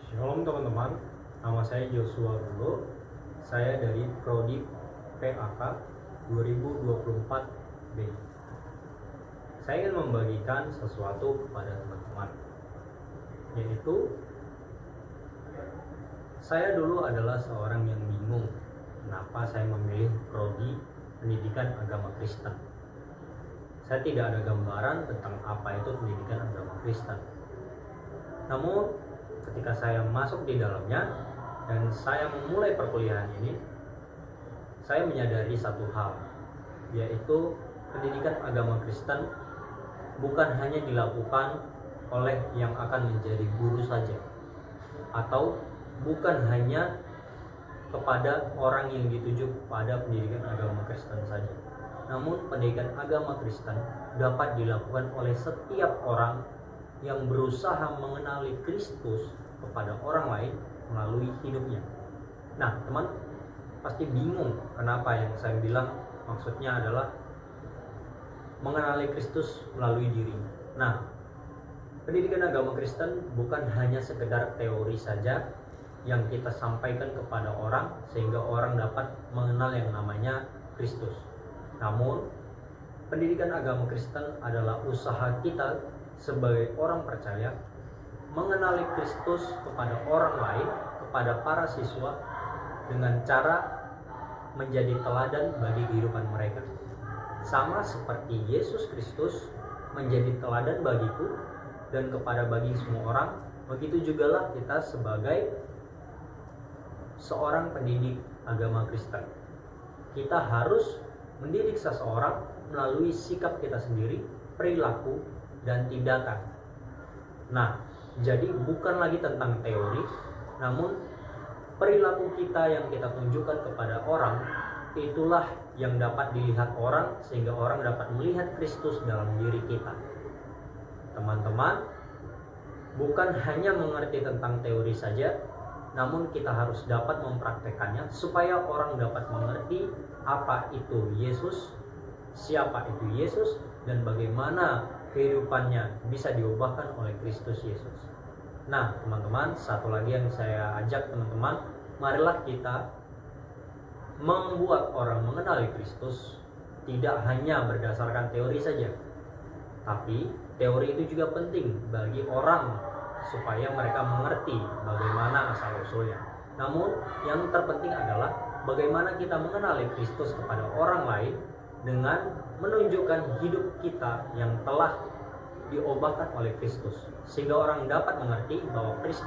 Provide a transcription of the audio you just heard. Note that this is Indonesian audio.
Shalom teman-teman, nama saya Joshua Rulo. Saya dari Prodi PAK 2024B. Saya ingin membagikan sesuatu kepada teman-teman, yaitu saya dulu adalah seorang yang bingung kenapa saya memilih Prodi Pendidikan Agama Kristen. Saya tidak ada gambaran tentang apa itu pendidikan agama Kristen. Namun ketika saya masuk di dalamnya dan saya memulai perkuliahan ini, saya menyadari satu hal, yaitu pendidikan agama Kristen bukan hanya dilakukan oleh yang akan menjadi guru saja, atau bukan hanya kepada orang yang dituju pada pendidikan agama Kristen saja. Namun pendidikan agama Kristen dapat dilakukan oleh setiap orang yang berusaha mengenali Kristus kepada orang lain melalui hidupnya. Nah, teman pasti bingung kenapa yang saya bilang maksudnya adalah mengenali Kristus melalui dirinya. Nah, pendidikan agama Kristen bukan hanya sekedar teori saja yang kita sampaikan kepada orang sehingga orang dapat mengenal yang namanya Kristus. Namun, pendidikan agama Kristen adalah usaha kita sebagai orang percaya mengenali Kristus kepada orang lain, kepada para siswa, dengan cara menjadi teladan bagi kehidupan mereka. Sama seperti Yesus Kristus menjadi teladan bagiku dan bagi semua orang, begitu jugalah kita sebagai seorang pendidik agama Kristen. Kita harus mendidik seseorang melalui sikap kita sendiri, perilaku, dan tindakan. Nah, jadi bukan lagi tentang teori, namun perilaku kita yang kita tunjukkan kepada orang, itulah yang dapat dilihat orang sehingga orang dapat melihat Kristus dalam diri kita. Teman-teman, bukan hanya mengerti tentang teori saja, namun kita harus dapat mempraktekannya supaya orang dapat mengerti apa itu Yesus, siapa itu Yesus, dan bagaimana kehidupannya bisa diubahkan oleh Kristus Yesus. Nah, teman-teman, satu lagi yang saya ajak teman-teman, marilah kita membuat orang mengenali Kristus tidak hanya berdasarkan teori saja, tapi teori itu juga penting bagi orang supaya mereka mengerti bagaimana asal-usulnya. Namun yang terpenting adalah bagaimana kita mengenali Kristus kepada orang lain dengan menunjukkan hidup kita yang telah diubahkan oleh Kristus, sehingga orang dapat mengerti bahwa Kristus